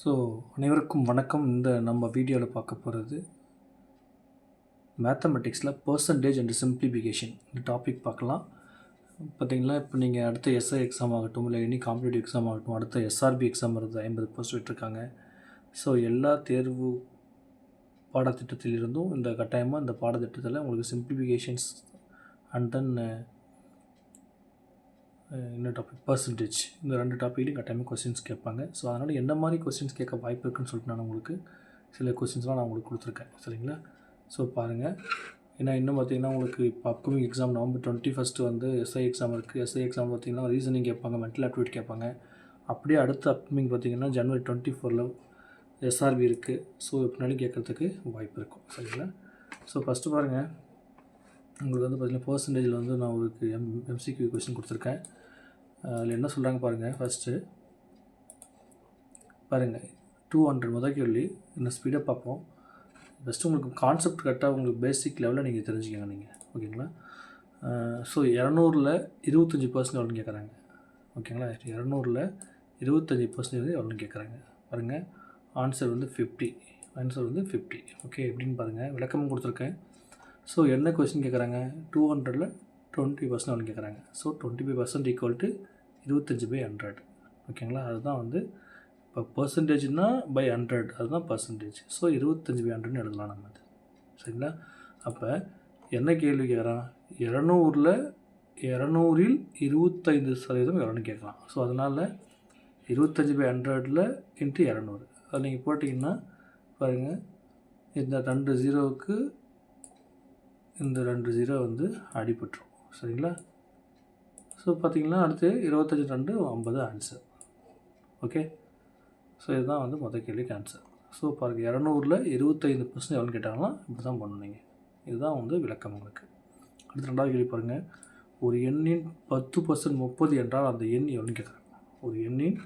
So அனைவருக்கும் வணக்கம். இந்த நம்ம வீடியோவில் பார்க்க போகிறது மேத்தமெட்டிக்ஸில் பர்சன்டேஜ் அண்ட் சிம்பிளிஃபிகேஷன் இந்த டாபிக் பார்க்கலாம். பார்த்திங்களா, இப்போ நீங்கள் அடுத்த எஸ்ஐ எக்ஸாம் ஆகட்டும், இல்லை எனி காம்படிட்டிவ் எக்ஸாம் ஆகட்டும், அடுத்த எஸ்ஆர்பி எக்ஸாம் வருது, 50 போஸ்ட் விட்டுருக்காங்க. ஸோ எல்லா தேர்வு பாடத்திட்டத்திலிருந்தும் இந்த கட்டாயமாக இந்த பாடத்திட்டத்தில் உங்களுக்கு சிம்பிளிஃபிகேஷன்ஸ் அண்ட் தென் இன்னொரு டாபிக் பர்சன்டேஜ், இந்த 2 டாப்பிக்லையும் கட்டாயமாக கொஸ்டின்ஸ் கேட்பாங்க. ஸோ அதனால் என்ன மாதிரி கொஸ்டின்ஸ் கேட்க வாய்ப்பு இருக்குன்னு சொல்லிட்டு நான் உங்களுக்கு சில கொஸ்டின்ஸ்லாம் நான் உங்களுக்கு கொடுத்துருக்கேன், சரிங்களா? ஸோ பாருங்கள், ஏன்னா இன்னும் பார்த்திங்கன்னா உங்களுக்கு இப்போ அப்கமிங் எக்ஸாம் November 21 வந்து எஸ்ஐ எக்ஸாம் இருக்குது. எஸ்ஐ எக்ஸாம் பார்த்திங்கன்னா ரீசனிங் கேட்பாங்க, மென்டல் ஆப்டிவிட்டி கேட்பாங்க. அப்படியே அடுத்த அப்கமிங் பார்த்திங்கன்னா January 24 எஸ்ஆர்பி இருக்குது. ஸோ எப்படினாலும் கேட்குறதுக்கு வாய்ப்பு இருக்கும், சரிங்களா? ஸோ ஃபஸ்ட்டு பாருங்கள், உங்களுக்கு வந்து பார்த்திங்கன்னா பர்சன்டேஜில் வந்து நான் உங்களுக்கு எம்சிக்யூ கொஸ்டின் கொடுத்துருக்கேன். அதில் என்ன சொல்கிறாங்க பாருங்கள். ஃபஸ்ட்டு பாருங்கள், 200 முதல் கேள்வி. இந்த ஸ்பீடாக பார்ப்போம். ஃபஸ்ட்டு உங்களுக்கு கான்செப்ட் கரெக்டாக உங்களுக்கு பேசிக் லெவலில் நீங்கள் தெரிஞ்சுக்கங்க நீங்கள், ஓகேங்களா? ஸோ 200ல் 25% எவ்வளோன்னு கேட்குறாங்க, ஓகேங்களா? 200ல் 25% எவ்வளோன்னு கேட்குறாங்க. பாருங்கள், ஆன்சர் வந்து 50. ஆன்சர் வந்து 50. ஓகே, எப்படின்னு பாருங்கள், விளக்கமும் கொடுத்துருக்கேன். ஸோ என்ன கொஸ்டின் கேட்குறாங்க, 200ல் 20% எவ்வளோன்னு கேட்குறாங்க. ஸோ 25% ஈக்குவல் டு 25/100, ஓகேங்களா? அதுதான் வந்து இப்போ பர்சன்டேஜ்னால் பை 100, அதுதான் பர்சன்டேஜ். ஸோ 25/100ன்னு எழுதலாம் நம்ம அது, சரிங்களா? அப்போ என்ன கேள்வி கேட்குறான், 200ல் 25% எவ்வளோன்னு கேட்கலாம். ஸோ அதனால் 25/100ல் இன்ட்டு 200 அது நீங்கள் போட்டிங்கன்னா பாருங்கள், இந்த 2 ஜீரோவுக்கு இந்த 2 ஜீரோ வந்து அடிபட்டுரும், சரிங்களா? ஸோ பார்த்திங்கன்னா அடுத்து 25 2 50 ஆன்சர், ஓகே? ஸோ இதுதான் வந்து மொதல் கேள்விக்கு ஆன்சர். ஸோ பாருங்கள், 200ல் 25% எவ்வளோன்னு கேட்டாங்கன்னா இப்படி தான் பண்ணணும். இதுதான் வந்து விளக்கம் உங்களுக்கு. அடுத்து 2வது கேள்வி பாருங்கள், ஒரு எண்ணின் 10% 30 என்றால் அந்த எண் எவ்வளோன்னு கேட்குறாங்க. ஒரு எண்ணின்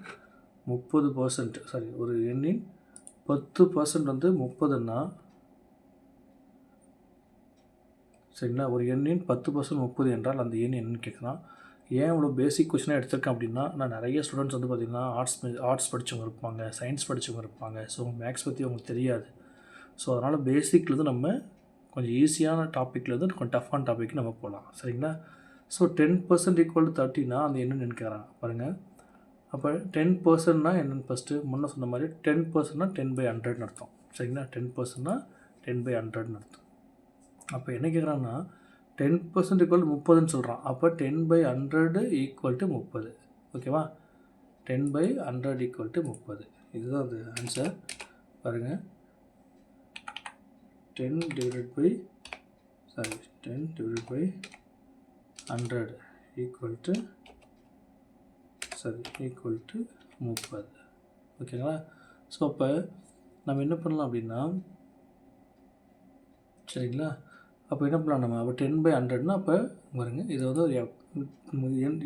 30%, சாரி, ஒரு எண்ணின் 10% வந்து 30ன்னா, சரிங்களா? ஒரு எண்ணின் 10% 30 என்றால் அந்த எண் என்னன்னு கேட்குறான். ஏன் இவ்வளோ பேசிக் கொஸ்டினாக எடுத்திருக்கேன் அப்படின்னா, நான் நிறைய ஸ்டூடெண்ட்ஸ் வந்து பார்த்திங்கன்னா ஆர்ட்ஸ் படித்தவங்க இருப்பாங்க, சயின்ஸ் படித்தவங்க இருப்பாங்க. ஸோ மேக்ஸ் பற்றி அவங்களுக்கு தெரியாது. ஸோ அதனால் பேசிக்லேருந்து நம்ம கொஞ்சம் ஈஸியான டாப்பிக்லேருந்து கொஞ்சம் டஃப்பான டாபிக் நம்ம போகலாம், சரிங்களா? ஸோ 10% ஈக்குவல் டு 30னா அந்த என்னென்னு நினைக்கிறாங்க பாருங்கள். அப்போ 10%னா என்னென்னு ஃபஸ்ட்டு முன்னே சொன்ன மாதிரி 10%னா 10/100ன்னு அர்த்தம், சரிங்களா? 10%னா 10/100ன்னு அர்த்தம். அப்போ என்ன கேட்குறான்னா 10% ஈக்குவல் 30ன்னு சொல்கிறான். அப்போ 10/100 ஈக்குவல் டு 30, ஓகேவா? 10/100 ஈக்குவல் டு 30, இதுதான் அது ஆன்சர். பாருங்கள், 10 divided by 100 equal to equal to 30, ஓகேங்களா? ஸோ அப்போ நம்ம என்ன பண்ணலாம் அப்படின்னா, சரிங்களா, அப்போ என்ன பண்ணலாம் நம்ம, அப்போ 10/100னா அப்போ பாருங்கள், இது வந்து ஒரு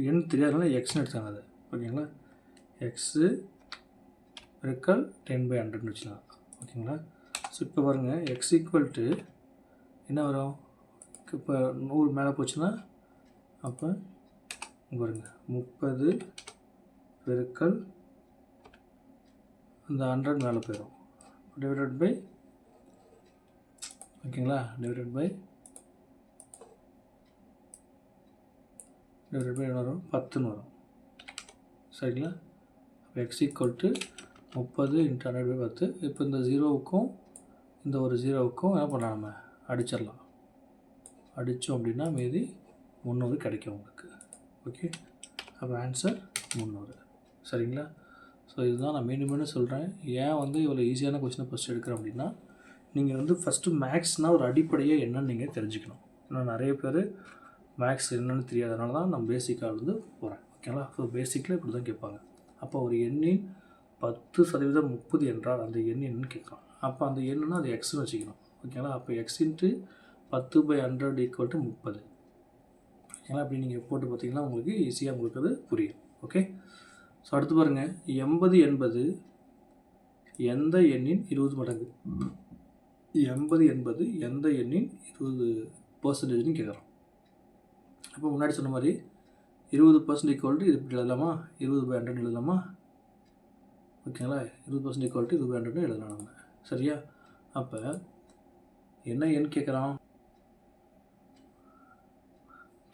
எண் தெரியாதனால எக்ஸ்னு எடுத்தாங்க அது, ஓகேங்களா? எக்ஸு பெருக்கல் 10/100ன்னு வச்சுக்கலாம், ஓகேங்களா? ஸோ இப்போ பாருங்கள், எக்ஸ் ஈக்குவல் டு என்ன வரும், இப்போ 100 மேலே போச்சுன்னா அப்போ பாருங்கள் 30 பெருக்கல் இந்த 100 மேலே போயிடும், டிவைடட் பை, ஓகேங்களா? டிவைடட் பை என்ன வரும், 10ன்னு வரும், சரிங்களா? அப்போ எக்ஸ் ஈக்குவல் டு 30 × 100/10. இப்போ இந்த ஜீரோவுக்கும் இந்த ஒரு ஜீரோவுக்கும் என்ன பண்ணலாம், நம்ம அடிச்சிடலாம். அடித்தோம் அப்படின்னா மீதி 300 கிடைக்கும் உங்களுக்கு, ஓகே? அப்போ ஆன்சர் 300, சரிங்களா? ஸோ இதுதான் நான் மீண்டும் சொல்கிறேன். ஏன் வந்து இவ்வளோ ஈஸியான கொஸ்டினை ஃபஸ்ட்டு எடுக்கிறேன் அப்படின்னா, நீங்கள் வந்து ஃபஸ்ட்டு மேக்ஸ்னால் ஒரு அடிப்படையாக என்னென்னு நீங்கள் தெரிஞ்சுக்கணும். ஏன்னா நிறைய பேர் மேக்ஸ் என்னென்னு தெரியாதனால தான் நான் பேசிக்காக வந்து போகிறேன், ஓகேங்களா? ஸோ பேசிக்கில் இப்படி தான் கேட்பாங்க. அப்போ ஒரு எண்ணின் 10% 30 என்றால் அந்த எண் என்னன்னு கேட்கலாம். அப்போ அந்த எண்ணுன்னா அது எக்ஸ்னு வச்சுக்கணும், ஓகேங்களா? அப்போ எக்ஸ் இன்ட்டு 10/100 ஈக்குவல் டு 30, ஓகேங்களா? அப்படி நீங்கள் போட்டு பார்த்தீங்கன்னா உங்களுக்கு ஈஸியாக உங்களுக்கு அது புரியும், ஓகே? ஸோ அடுத்து பாருங்கள், 80 என்பது எந்த எண்ணின் 20 மடங்கு. 80 என்பது எந்த எண்ணின் 20%ன்னு கேட்குறோம். அப்போ முன்னாடி சொன்ன மாதிரி 20% ஈக்குவல் டு இது இப்படி எழுதலாமா, 20/100 எழுதலாமா, ஓகேங்களா? 20% ஈக்குவல் டு 20/100ன்னு எழுதலாம் நம்ம. சரியா? அப்போ என்ன எண் கேட்குறான்?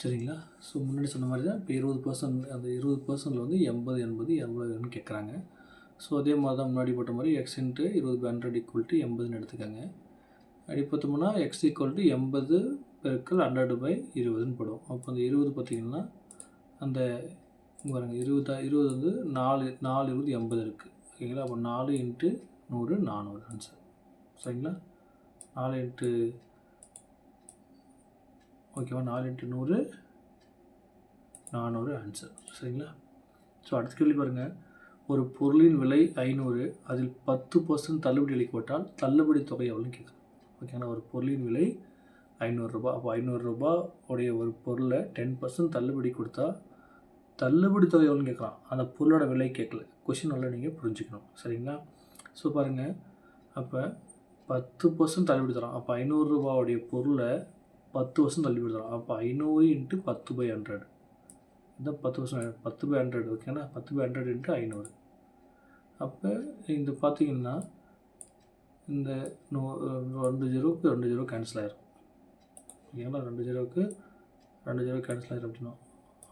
சரிங்களா? ஸோ முன்னாடி சொன்ன மாதிரி தான் இப்போ 20% அந்த 20%ல் வந்து 80 80 எவ்வளோன்னு கேட்குறாங்க. ஸோ அதே மாதிரி தான் முன்னாடி போட்ட மாதிரி x இன்ட்டு 20/100 ஈக்குவல் டு 80ன்னு எடுத்துக்கோங்க. அப்படி பார்த்தோம்னா x ஈக்குவல் டு 80 பெருக்கல் 100/20ன்னு போடும். அப்போ அந்த 20 பார்த்திங்கன்னா அந்த பாருங்கள் 20 வந்து 4 20 80 இருக்குது. ஓகேங்களா? அப்போ 4 இன்ட்டு 100 400 ஆன்சர். சரிங்களா? 4 இன்ட்டு ஓகேவா? 4 இன்ட்டு 100 400 ஆன்சர். சரிங்களா? ஸோ அடுத்த கேள்வி பாருங்கள். ஒரு பொருளின் விலை 500, அதில் 10% தள்ளுபடி அளிக்கப்பட்டால் தள்ளுபடி தொகை எவ்வளோன்னு கேட்குறோம். ஓகேங்களா? ஒரு பொருளின் விலை 500 ரூபா. அப்போ 500 ரூபா உடைய ஒரு பொருளை 10% தள்ளுபடி கொடுத்தா தள்ளுபடி தொகை எவ்வளோன்னு கேட்குறான். அந்த பொருளோட விலை கேட்கல. கொஷின் நல்லா நீங்கள் புரிஞ்சுக்கணும். சரிங்களா? ஸோ பாருங்கள், அப்போ 10% தள்ளுபடி தரோம். அப்போ 500 ரூபாவுடைய பொருளை 10% தள்ளுபடி தரோம். அப்போ 500 இன்ட்டு 10/100 இதுதான் 10%. 10/100 ஓகேங்களா? 10/100 இன்ட்டு 500. அப்போ இந்த பார்த்திங்கன்னா இந்த 2 ஜீரோவுக்கு 2 ஜீரோ கேன்சல் ஆகிரும். ஓகேங்களா? 2 ஜீரோவுக்கு 2 ஜீரோ கேன்சல் ஆகிரும் அப்படின்னா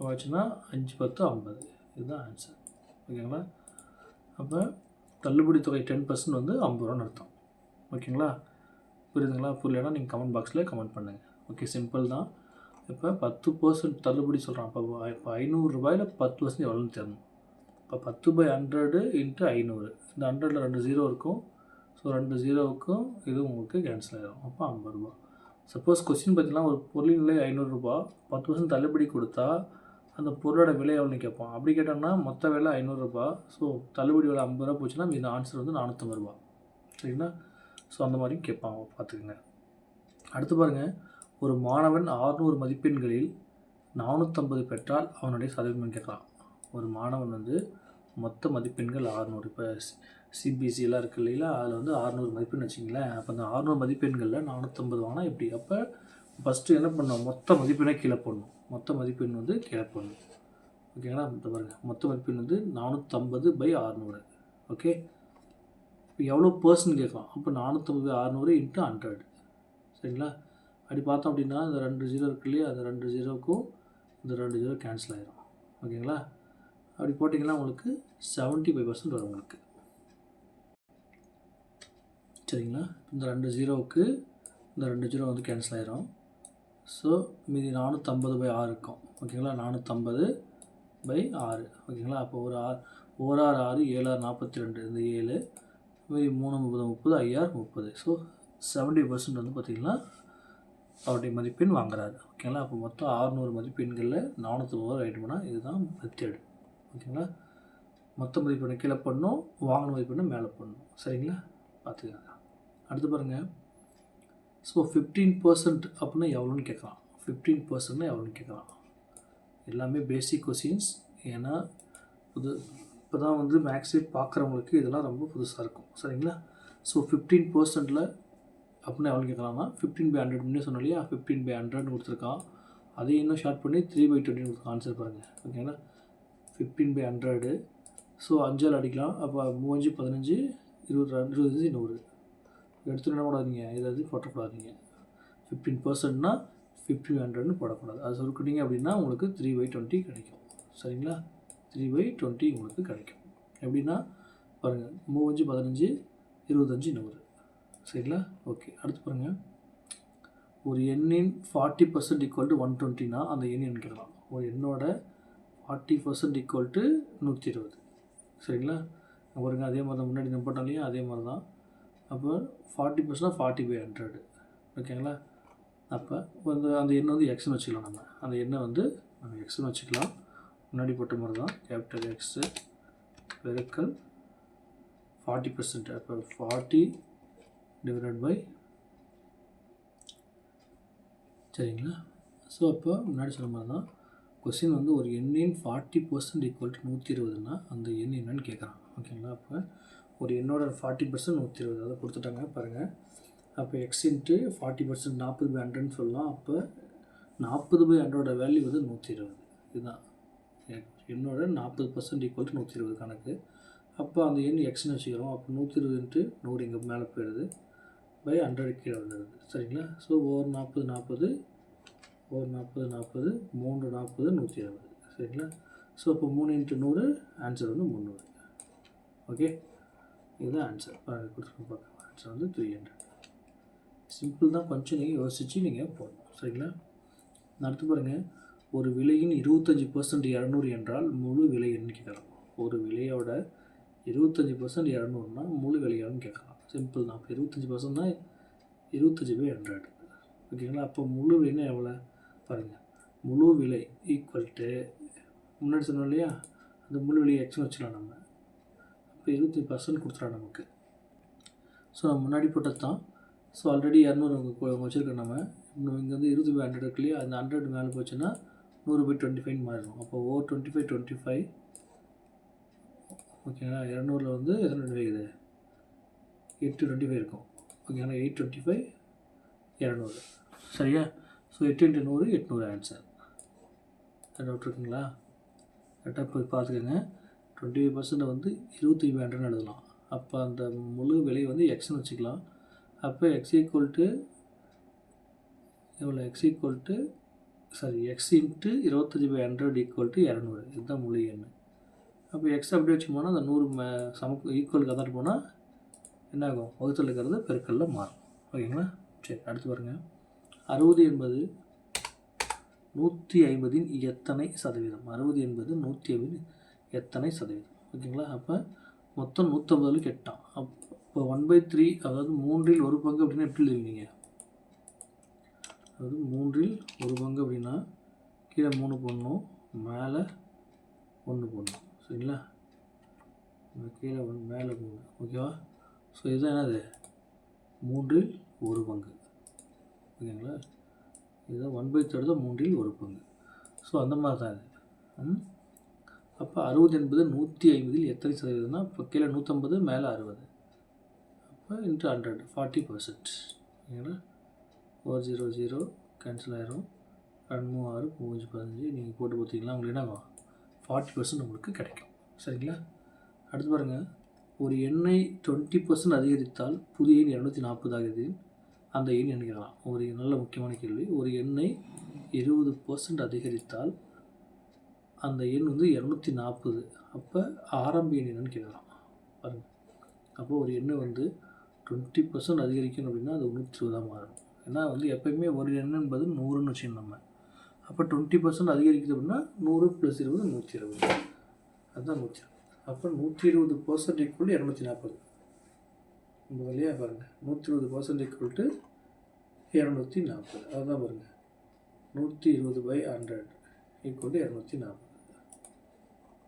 ஆச்சுன்னா 5 10 50. இதுதான் ஆன்சர். ஓகேங்களா? அப்போ தள்ளுபடி தொகை 10% வந்து 50 ரூபான்னு அர்த்தம். ஓகேங்களா? புரியுதுங்களா? புரியலைன்னா நீங்கள் கமெண்ட் பாக்ஸில் கமெண்ட் பண்ணுங்கள். ஓகே, சிம்பிள் தான். இப்போ 10% தள்ளுபடி சொல்கிறான். இப்போ 500 ரூபாயில் 10% எவ்வளோன்னு தெரியணும். இப்போ 10/100 இன்ட்டு 500. இந்த 100ல் 2 ஜீரோ இருக்கும். ஸோ 2 ஜீரோவுக்கும் இது உங்களுக்கு கேன்சல் ஆகிடும். அப்போ 50 ரூபா. சப்போஸ் கொஸ்டின் பார்த்தீங்கன்னா ஒரு பொருளின் விலை 500 ரூபா, 10% தள்ளுபடி கொடுத்தா அந்த பொருளோட விலை எவ்வளோன்னு கேட்போம். அப்படி கேட்டோம்னா மொத்த விலை 500 ரூபா. ஸோ தள்ளுபடி விலை 50 ரூபா போச்சுன்னா இந்த ஆன்சர் வந்து 450 ரூபா. சரிங்களா? ஸோ அந்த மாதிரியும் கேட்பாங்க, பார்த்துக்குங்க. அடுத்து பாருங்கள். ஒரு மாணவன் 600 மதிப்பெண்களில் 450 பெற்றால் அவனுடைய சதவீதம் கேட்கலாம். ஒரு மாணவன் வந்து மொத்த மதிப்பெண்கள் 600. இப்போ சிபிஎஸ்சிலாம் இருக்குது இல்லைங்களா? அதில் வந்து 600 மதிப்பெண் வச்சிங்களேன். அப்போ அந்த 600 மதிப்பெண்களில் 450 வாங்கினா எப்படி? அப்போ ஃபஸ்ட்டு என்ன பண்ணணும்? மொத்த மதிப்பெண்ணை கீழே போடணும். மொத்த மதிப்பெண் வந்து கீழே போடணும். ஓகேங்களா? இந்த பாருங்கள், மொத்த மதிப்பெண் வந்து 450/600. ஓகே, இப்போ எவ்வளோ பர்சன்ட் கேட்கலாம். அப்போ 450/600 இன்ட்டு 100. சரிங்களா? அப்படி பார்த்தோம் அப்படின்னா இந்த 2 ஜீரோ இருக்கு இல்லையா? அந்த 2 ஜீரோவுக்கும் இந்த 2 ஜீரோ கேன்சல் ஆகிரும். ஓகேங்களா? அப்படி போட்டிங்கன்னா உங்களுக்கு 75% வரும் உங்களுக்கு. சரிங்களா? இந்த 2 ஜீரோவுக்கு இந்த 2 ஜீரோ வந்து கேன்சல் ஆகிரும். ஸோ மீதி 450/6 இருக்கும். ஓகேங்களா? 450/6. ஓகேங்களா? அப்போ ஒரு 6 6 7 42, இந்த 7 மீதி 3 30 30 5 30. ஸோ 70% வந்து பார்த்திங்கன்னா அவருடைய மதிப்பெண் வாங்குறாரு. ஓகேங்களா? அப்போ மொத்தம் 600 மதிப்பெண்களில் 450 ரைட் பண்ணால் இதுதான் மெத்தேடு. ஓகேங்களா? மொத்த மதிப்பெண்ணை கீழே பண்ணணும், வாங்கின மதிப்பெண்ணை மேலே பண்ணணும். சரிங்களா? பார்த்துக்கோங்க. அடுத்து பாருங்கள். ஸோ 15% அப்படின்னா எவ்வளோன்னு கேட்கலாம். 15% எவ்வளோன்னு கேட்கலாம். எல்லாமே பேசிக் கொஸ்டின்ஸ். ஏன்னா இப்போ தான் வந்து மேக்ஸே பார்க்குறவங்களுக்கு இதெல்லாம் ரொம்ப புதுசாக இருக்கும். சரிங்களா? ஸோ 15%ல் அப்படின்னா எவ்வளோ கேட்கலாம்னா 15/100 முன்னே சொன்னோம் இல்லையா? 15/100 கொடுத்துருக்கான். அதையும் இன்னும் ஷார்ட் பண்ணி 3/20 கொடுத்துருக்கான். ஆன்சர் பாருங்கள். ஓகேங்களா? 15/100. ஸோ 5ஆல் அடிக்கலாம். அப்போ 3 15 22 20 100 எடுத்து என்ன போடாதீங்க, இதை போட்டக்கூடாதீங்க. 15%னா 15/100ன்னு போடக்கூடாது. அது சுருக்கிட்டீங்க அப்படின்னா உங்களுக்கு 3/20 கிடைக்கும். சரிங்களா? 3/20 உங்களுக்கு கிடைக்கும். எப்படின்னா பாருங்கள், 3 15 25 100. சரிங்களா? ஓகே, அடுத்து பாருங்கள். ஒரு எண்ணின் 40% ஈக்குவல் டு 120னா அந்த எண் கேட்கலாம். ஒரு எண்ணோட 40% ஈக்குவல் டு 120. சரிங்களா? பாருங்கள், அதே மாதிரி தான் முன்னாடி நம்ம போட்டோம் இல்லையா? அதே மாதிரி தான். அப்போ 40%னா 40/100. ஓகேங்களா? அப்போ வந்து அந்த எண்ணை வந்து எக்ஸ்னு வச்சுக்கலாம். நம்ம அந்த எண்ணை வந்து நம்ம எக்ஸ்னு வச்சுக்கலாம். முன்னாடி போட்ட மாதிரி தான். கேபிட்டல் எக்ஸு பெருக்கல் 40%. அப்போ 40 டிவைடட் பை, சரிங்களா? ஸோ அப்போ முன்னாடி சொன்ன மாதிரி தான் கொஸ்டின் வந்து ஒரு எண்ணின் 40% ஈக்குவல் டு 120னா அந்த எண் என்னன்னு கேட்குறான். ஓகேங்களா? அப்போ ஒரு எண்ணோட 40% 120 அதை கொடுத்துட்டாங்க பாருங்கள். அப்போ எக்ஸ் இன்ட்டு 40% 40/100ன்னு சொல்லலாம். அப்போ 40/100 வேல்யூ வந்து 120. இதுதான் என்னோட 40% ஈக்குவல் டு 120 கணக்கு. அப்போ அந்த எண் எக்ஸ்னு வச்சுக்கிறோம். அப்போ 120 இன்ட்டு 100 இங்கே மேலே போயிடுது பை 100 கீழே வந்துடுது. சரிங்களா? So over 40 40 over 40 40 3 40 120. சரிங்களா? ஸோ இப்போ 3 இன்ட்டு 100 ஆன்சர் வந்து 300. ஓகே, இதுதான் ஆன்சர். கொடுத்துருக்கோம் பார்க்கலாம். ஆன்சர் வந்து 300. சிம்பிள் தான், கொஞ்சம் நீங்கள் யோசித்து நீங்கள் போடணும். சரிங்களா? அடுத்து பாருங்கள், ஒரு விலையின் 25% 200 என்றால் முழு விலை என்னன்னு கேட்கலாம். ஒரு விலையோட 25% 200னா முழு விலையான்னு கேட்கலாம். சிம்பிள் தான். இப்போ 25% தான் 25/100. ஓகேங்களா? அப்போ முழு விலைன்னா எவ்வளோ பாருங்கள். முழு விலை ஈக்குவல் டு முன்னாடி சொன்னோம் இல்லையா, அந்த முழு விலை எக்ஸ்னு வச்சுக்கலாம் நம்ம. இப்போ 25% கொடுத்துக்கலாம் நமக்கு. ஸோ நம்ம முன்னாடி போட்டது தான். ஸோ ஆல்ரெடி 200 வச்சுருக்கோம் நம்ம. இன்னும் இங்கே வந்து 20/100 இருக்கு இல்லையா, அந்த 100 மேலே போச்சுன்னா 100/25 மாறிடும். அப்போ ஓவர் 25/25. ஓகேங்களா? 200 வந்து எத்தனை 25 இது 8/25 இருக்கும். ஓகேங்களா? 8/25 200. சரியா? So 8 × 100 800 answer. டவுட் இருக்குங்களா? கரெக்டாக போய் பார்த்துக்கோங்க. 25% வந்து 25/100 எழுதலாம். அப்போ அந்த முழு விலை வந்து எக்ஸ்னு வச்சுக்கலாம். அப்போ எக்ஸ் ஈக்குவல் டு எவ்வளோ, X equal to X into 25/100 equal to 200. இதுதான் முழு எண். அப்போ எக்ஸ் அப்படி வச்சுக்கோனா அந்த 100 சமக்கு ஈக்குவலுக்கு அதாட்டு போனால் என்ன ஆகும், வகுத்தில் இருக்கிறது பெருக்கல்ல மாறும். ஓகேங்களா? சரி, அடுத்து பாருங்கள். 60 என்பது 150 எத்தனை சதவீதம்? 60 என்பது 150 எத்தனை சதவீதம்? ஓகேங்களா? அப்போ மொத்தம் 150 கேட்டான். அப்போ 1/3, அதாவது 3 1 பங்கு அப்படின்னா எப்படி எழுதுவீங்க? அதாவது 3 1 பங்கு அப்படின்னா கீழே 3 போடணும், மேலே 1 போடணும். சரிங்களா? கீழே 1 மேலே 3. ஓகேவா? ஸோ இதுதான் என்னது, 3 1 பங்கு. ஓகேங்களா? இதுதான் 1/3 தான் 3 1 பங்கு. ஸோ அந்த மாதிரி தான் இது. அப்போ 60 என்பது 150 எத்தனை சதவீதம்னா, இப்போ கீழே 150 மேலே 60. அப்போ இன்ட்டு 100 40%. ஓகேங்களா? 4 0 0 கேன்சல் ஆயிரும். 2 3 6 5 15 நீங்கள் போட்டு பார்த்தீங்கன்னா உங்களுக்கு என்ன ஆகும், 40% உங்களுக்கு கிடைக்கும். சரிங்களா? அடுத்து பாருங்கள். ஒரு எண்ணை 20% அதிகரித்தால் புதிய எண் 240 ஆகுது. அந்த எண் என்ன கேட்கலாம்? ஒரு நல்ல முக்கியமான கேள்வி. ஒரு எண்ணை 20% அதிகரித்தால் அந்த எண் வந்து 240. அப்போ ஆரம்ப எண் என்னன்னு கேட்கலாம் பாருங்கள். அப்போ ஒரு எண்ணை வந்து 20% அதிகரிக்கணும் அப்படின்னா அது 120 மாறணும். ஏன்னா வந்து எப்போயுமே ஒரு எண் என்பது 100ன்னு வச்சுக்கணும் நம்ம. அப்போ 20% அதிகரிக்குது அப்படின்னா 100 + 20 120. அதுதான் 120. அப்போ 120% ஈக்குவல் 240. நம்ம வழியாக பாருங்கள், 120% ஈக்குவல் டு 240. அதுதான் பாருங்கள், 120/100 ஈக்குவல் டு 240.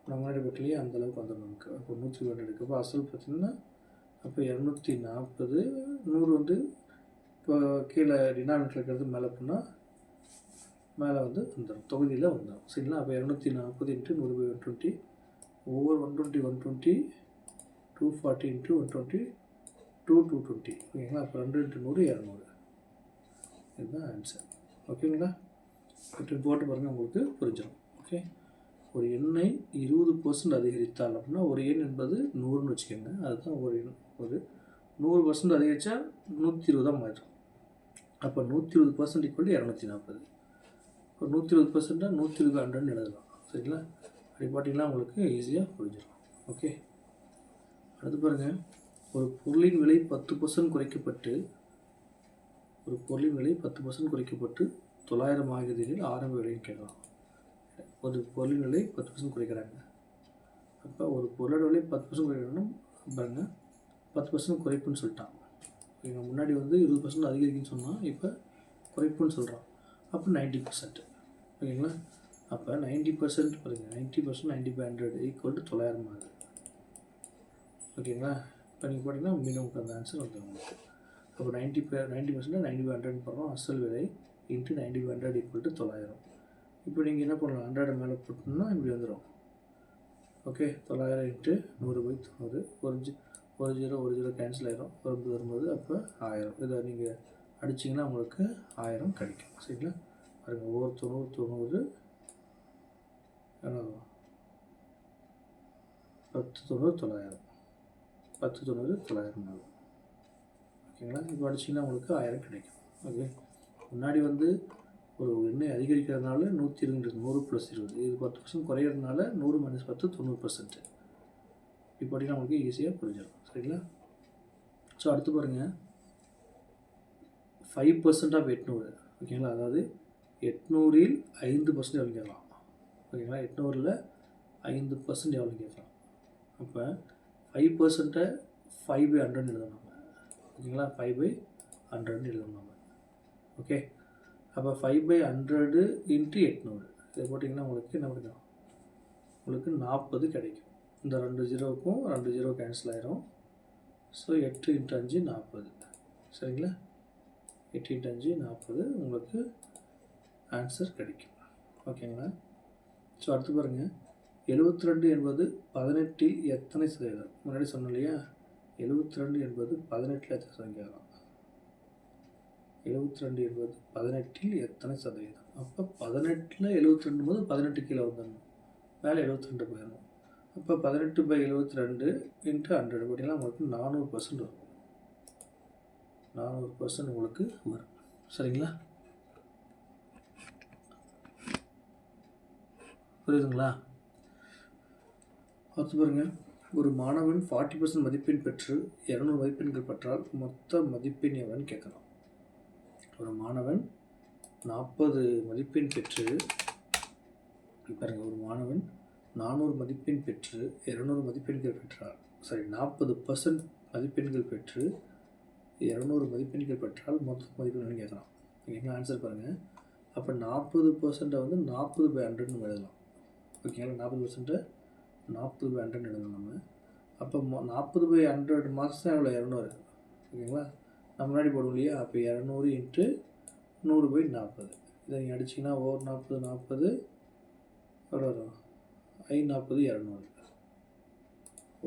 நம்ம முன்னாடி பட்டிலேயே அந்தளவுக்கு வந்துடும் நமக்கு. அப்போ 120 அப்போ அசல் பார்த்திங்கன்னா அப்போ 240 100 வந்து இப்போ கீழே டினாமினேட்டர் இருக்கிறது மேலே போனால் மேலே வந்து வந்துடும், தொகுதியில் வந்துடும். சரிங்களா? அப்போ 240 × 100/120 ஓவர் 120 120 240 × 120 220. ஓகேங்களா? அப்போ 2 × 100 200. இதுதான் ஆன்சர். ஓகேங்களா? இப்போ போட்டு பாருங்கள், உங்களுக்கு புரிஞ்சிடும். ஓகே, ஒரு எண்ணை 20% அதிகரித்தால் அப்படின்னா ஒரு எண் என்பது 100ன்னு வச்சுக்கோங்க. அதுதான் ஒரு எண். ஒரு 100% அதிகரித்தா 120 மாறிடும். அப்போ 120% ஈக்குவல் டு 240. இப்போ 120% 120/100 எழுதலாம். சரிங்களா? அப்படி பார்த்தீங்கன்னா உங்களுக்கு ஈஸியாக புரிஞ்சிடும். ஓகே, அடுத்து பாருங்கள். ஒரு பொருளின் விலை 10% குறைக்கப்பட்டு 900 ஆகுதில் ஆரம்ப விலைன்னு கேட்கலாம். ஒரு பொருளின் விலை 10% குறைக்கிறாங்க. அப்போ ஒரு பொருளோட விலை 10% குறைக்கணும்னா பாருங்கள், 10% குறைப்புன்னு சொல்லிட்டான். இவங்க முன்னாடி வந்து 20% அதிகரிக்குன்னு சொன்னால் இப்போ குறைப்புன்னு சொல்கிறான். அப்போ 90%. ஓகேங்களா? அப்போ 90% பாருங்கள், 90% 90/100 ஈக்குவல் டு 900 ஆகுது. ஓகேங்களா? இப்போ நீங்கள் போட்டிங்கன்னா மீண்டும் அந்த ஆன்சர் வந்துடும் உங்களுக்கு. அப்போ 90% 90/100 போடுறோம். அசல் விலை இன்ட்டு 90/100 ஈக்குவல் டு 900. இப்போ நீங்கள் என்ன பண்ணலாம், 100 மேலே போட்டோம்னா இப்படி வந்துடும். ஓகே, 900 × 100/90. ஒரு ஜீரோ கேன்சல் ஆகிரும். வரும்போது அப்போ 1000. இதை நீங்கள் அடிச்சிங்கன்னா உங்களுக்கு 1000 கிடைக்கும். சரிங்களா? பாருங்கள், ஒவ்வொரு 90 90 எவ்வளோ 10 90 900, 10 90 900 ஆகும். ஓகேங்களா? இப்போ அடிச்சிங்கன்னா உங்களுக்கு 1000 கிடைக்கும். ஓகே, முன்னாடி வந்து ஒரு எண்ணை அதிகரிக்கிறதுனால 120 100 + 20, இது 10% குறையிறதுனால 100 - 10 90%. இப்போ பார்த்தீங்கன்னா உங்களுக்கு ஈஸியாக புரிஞ்சிடும். சரிங்களா? ஸோ அடுத்து பாருங்கள், 5% ஆஃப் 800. ஓகேங்களா? அதாவது 800இல் 5% எவ்வளோ கேட்கலாம். ஓகேங்களா? 800ல் 5% எவ்வளோ கேட்கலாம். அப்போ 5%-ஐ 5/100 எழுதணும் நம்ம. ஓகேங்களா? 5/100 எழுதணும் நம்ம. ஓகே, அப்போ 5/100 × 800 இதை போட்டிங்கன்னா உங்களுக்கு என்ன கிடைக்கும்? உங்களுக்கு 40 கிடைக்கும். இந்த 2 0க்கும் 2 0 கேன்சல் ஆயிரும். ஸோ 8 × 5 40. சரிங்களா? 8 × 5 40 உங்களுக்கு ஆன்சர் கிடைக்கும். ஓகேங்களா? ஸோ அடுத்து பாருங்கள், 72 என்பது 18இல் எத்தனை சதவீதம்? முன்னாடி சொன்னோம் இல்லையா, 72 என்பது 18இல் எத்தனை சதவீதம் கேட்கலாம். 72 என்பது 18இல் எத்தனை சதவீதம்? அப்போ 18ல் 72 போது 18 கீழே வந்துடணும், மேலே 72 போயிடணும். அப்போ 18/72 × 100 போட்டிங்கன்னா உங்களுக்கு 400% வரும். 400% உங்களுக்கு வரும். சரிங்களா? புரியுதுங்களா? பார்த்து பாருங்கள், ஒரு மாணவன் 40% மதிப்பெண் பெற்று 200 மதிப்பெண்கள் பெற்றால் மொத்த மதிப்பெண் எவ்வளோன்னு கேட்கலாம். ஒரு மாணவன் 40 மதிப்பெண் பெற்று பாருங்கள், ஒரு மாணவன் 400 மதிப்பெண் பெற்று 200 மதிப்பெண்கள் பெற்றால், 40% மதிப்பெண்கள் பெற்று 200 மதிப்பெண்கள் பெற்றால் மொத்த மதிப்பெண் கேட்கலாம். ஓகேங்களா? ஆன்சர் பாருங்கள். அப்போ 40% வந்து 40/100 நம்ம எழுதலாம். ஓகேங்களா? 40% 40/100 எழுதணும் நம்ம. அப்போ 40/100 மார்க்ஸ் தான் எவ்வளோ? 200. ஓகேங்களா? நம்ம முன்னாடி போடுவோம் இல்லையா, அப்போ 200 × 100/40. இதை நீங்கள் அடிச்சிங்கன்னா ஓர் 40 40 எவ்வளோ வரும்? 540 200.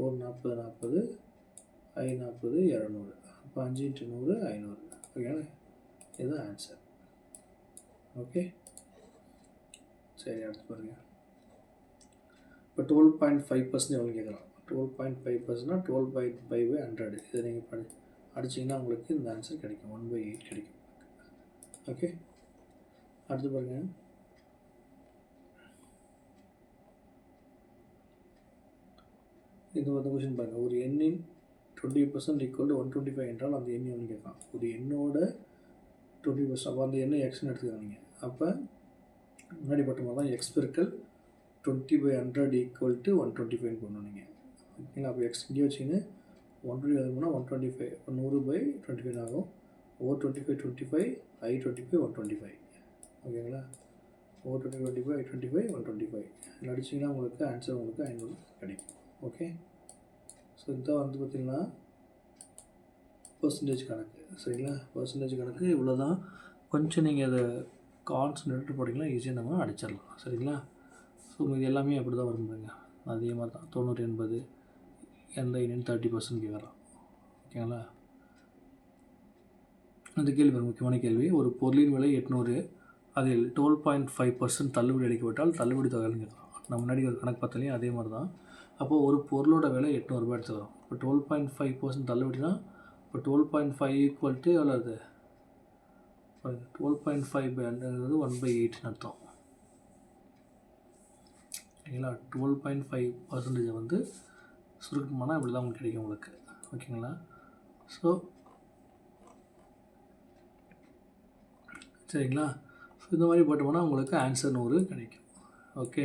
ஓர் 40 40 540 200. அப்போ 5 × 100 500. ஓகேங்களா? இதுதான் ஆன்சர். ஓகே, சரி அடுத்து பாருங்கள். இப்போ 12.5% எவ்வளோ கேட்கலாம். 12.5%னா 12/5/100. இதை நீங்கள் அடிச்சிங்கன்னா உங்களுக்கு இந்த ஆன்சர் கிடைக்கும், 1/8 கிடைக்கும். ஓகே, அடுத்து பாருங்கள், இது வந்து கொஸ்டின் பாருங்கள். ஒரு எண்ணின் 20% = 125 என்றால் அந்த எண் எவ்வளோ கேட்கலாம். ஒரு எண்ணோட 20%, அப்போ அந்த எண்ணை எக்ஸ்ன்னு எடுத்துக்காதீங்க. அப்போ முன்னாடி பட்ட மாதிரி தான் எக்ஸ் பெருக்கல் 20/100 = 125 பண்ணணும் நீங்கள். ஓகேங்களா? அப்போ எக்ஸ் இங்கே வச்சிங்கன்னா 120 எழுதணும்னா 125 100/25 ஆகும். ஓர் 25 25 I25 125. ஓகேங்களா? ஓர் 25 25 I25 125. இதில் அடிச்சிங்கன்னா உங்களுக்கு ஆன்சர் உங்களுக்கு 500 கிடைக்கும். ஓகே, ஸோ இதுதான் வந்து பார்த்திங்கன்னா பர்சன்டேஜ் கணக்கு. சரிங்களா? பர்சன்டேஜ் கணக்கு இவ்வளோ தான். கொஞ்சம் நீங்கள் அதை கான்சன்ட்ரேட் போட்டிங்கன்னா ஈஸியாக நம்ம அடிச்சிடலாம். சரிங்களா? ஸோ இது எல்லாமே அப்படி தான் வரும்பாங்க. அதே மாதிரி தான் 90 80 எந்த இனியும் 30% கேட்குறான். ஓகேங்களா? அந்த கேள்வி ஒரு முக்கியமான கேள்வி. ஒரு பொருளின் விலை 800, அதில் 12.5% தள்ளுபடி அளிக்கப்பட்டால் தள்ளுபடி தொகைன்னு கேட்கலாம். நம்ம முன்னாடி ஒரு கணக்கு பார்த்தாலையும் அதே மாதிரி தான். அப்போது ஒரு பொருளோட விலை 800 ரூபாய் எடுத்துக்கிறோம். இப்போ 12.5% தள்ளுபடினா இப்போ 12.5 = எவ்வளோ? அது 12.5 1/8ன்னு அர்த்தம். ஓகேங்களா? 12.5% வந்து சுருக்கமானால் இப்படி தான் உங்களுக்கு கிடைக்கும் உங்களுக்கு. ஓகேங்களா? ஸோ சரிங்களா? ஸோ இந்த மாதிரி போட்டோம்னா உங்களுக்கு ஆன்சர் 100 கிடைக்கும். ஓகே,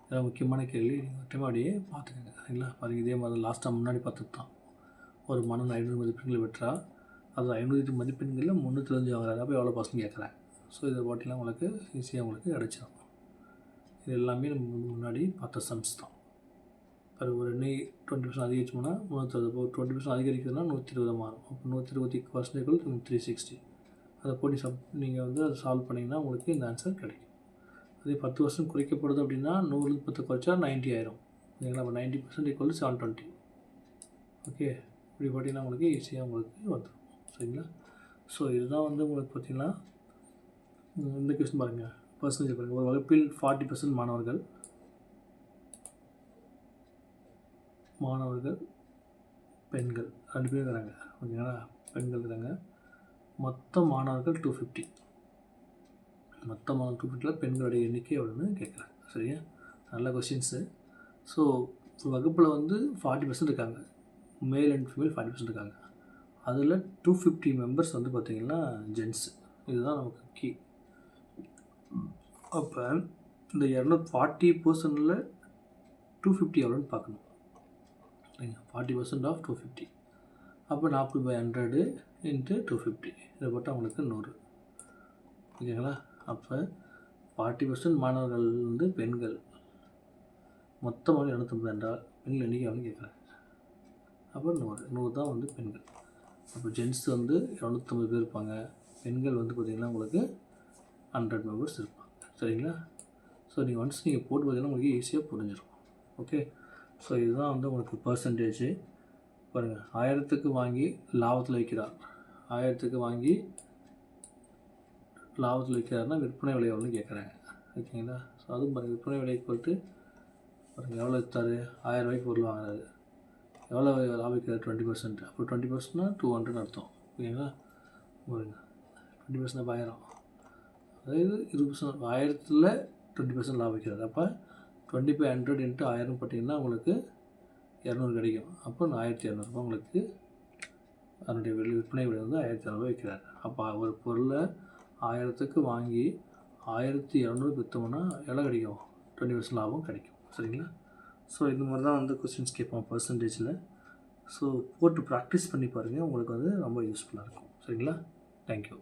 இதெல்லாம் முக்கியமான கேள்வி. நீங்கள் டைம் அப்படியே பார்த்துக்கோங்க. சரிங்களா? பாருங்கள், இதே மாதிரி லாஸ்ட்டாக முன்னாடி பார்த்தது தான். ஒரு மாணவன் 500 மதிப்பெண்கள் பெற்றால் அது 500 மதிப்பெண்களில் 305 வாங்குறாரு. அப்போ எவ்வளோ பர்சன்ட் கேட்குறேன். ஸோ இதை போட்டிங்கன்னா உங்களுக்கு ஈஸியாக உங்களுக்கு கிடச்சிடும். இது எல்லாமே நம்ம முன்னாடி பார்த்த சம்ஸ் தான். அது ஒரு எண்ணெய் 20% அதிகரிச்சோம்னா 360. இப்போ 20% அதிகரிக்கிறதுனா 120 மாறும். அப்போ 120% = 360. அதை போட்டு நீங்கள் வந்து அதை சால்வ் பண்ணிங்கன்னா உங்களுக்கு இந்த ஆன்சர் கிடைக்கும். அதே 10% குறைக்கப்படுது அப்படின்னா 100 10 குறைச்சா 90 ஆயிரும். ஓகேங்களா? அப்போ 90% = 720. ஓகே, இப்படி போட்டிங்கன்னா உங்களுக்கு ஈஸியாக உங்களுக்கு வந்துடும். சரிங்களா? ஸோ இதுதான் வந்து உங்களுக்கு பார்த்திங்கன்னா இந்த கொஸ்டின் பாருங்கள். பர்சன்டேஜ் பாருங்கள். ஒரு வகுப்பில் 40% மாணவர்கள் மாணவர்கள் பெண்கள் 2 பேர் இருக்கிறாங்க. ஓகேங்களா? பெண்கள் இருக்கிறாங்க. மொத்த மாணவர்கள் 250. மொத்த மாணவர்கள் 250ல் பெண்களுடைய எண்ணிக்கை எவ்வளோன்னு கேட்குறாங்க. சரியா? நல்ல கொஸ்டின்ஸு. ஸோ வகுப்பில் வந்து 40% இருக்காங்க. மேல் அண்ட் ஃபீமேல் 40% இருக்காங்க. அதில் 250 மெம்பர்ஸ் வந்து பார்த்திங்கன்னா ஜென்ஸு. இதுதான் நமக்கு கீ. அப்போ இந்த 40%ல் 250 எவ்வளோன்னு பார்க்கணும். சரிங்க? 40% ஆஃப் 250. அப்போ 40/100 இன்ட்டு 250. இதை போட்டால் அவங்களுக்கு 100. ஓகேங்களா? அப்போ 40% மாணவர்கள் வந்து பெண்கள். மொத்தமாக 250 என்றால் பெண்கள் எண்ணிக்கை எவ்வளோன்னு கேட்குறாங்க. அப்போ 100 தான் வந்து பெண்கள். அப்போ ஜென்ஸ் வந்து 250 பேர் இருப்பாங்க. பெண்கள் வந்து பார்த்திங்கன்னா உங்களுக்கு 100 மெம்பர்ஸ் இருப்பாங்க. சரிங்களா? ஸோ ஒன்ஸ் நீங்கள் போட்டு பார்த்தீங்கன்னா உங்களுக்கு ஈஸியாக புரிஞ்சிடும். ஓகே. ஸோ இதுதான் வந்து உங்களுக்கு பர்சன்டேஜு. பாருங்கள், 1000க்கு வாங்கி லாபத்தில் வைக்கிறார். 1000க்கு வாங்கி லாபத்தில் வைக்கிறாருன்னா விற்பனை விலை எவ்வளோன்னு கேட்குறாங்க. ஓகேங்களா? ஸோ அதுவும் பாருங்கள், விற்பனை விலை போட்டு பாருங்கள் எவ்வளோ விற்றாரு. 1000 ரூபாய்க்கு பொருள் வாங்குறாரு. எவ்வளோ லாபிக்கிறார்? 20%. அப்போ 20%னா 200 அர்த்தம். ஓகேங்களா? பாருங்க, 20% 1000. அதாவது 20%. 1000ல் 20% லாபம் வைக்கிறாரு. அப்போ 20/100 இன்ட்டு 1000 போட்டிங்கன்னா உங்களுக்கு 200 கிடைக்கும். அப்போ 1200 உங்களுக்கு அதனுடைய விற்பனை விலை வந்து 1200 வைக்கிறாரு. அப்போ ஒரு பொருளை 1000க்கு வாங்கி 1200 விற்றோம்னா எவ்வளோ கிடைக்கும்? 20% லாபம் கிடைக்கும். சரிங்களா? ஸோ இந்த மாதிரி தான் வந்து கொஸ்டின்ஸ் கேட்போம் பர்சன்டேஜில். ஸோ போட்டு ப்ராக்டிஸ் பண்ணி பாருங்கள், உங்களுக்கு வந்து ரொம்ப யூஸ்ஃபுல்லாக இருக்கும். சரிங்களா? தேங்க்யூ.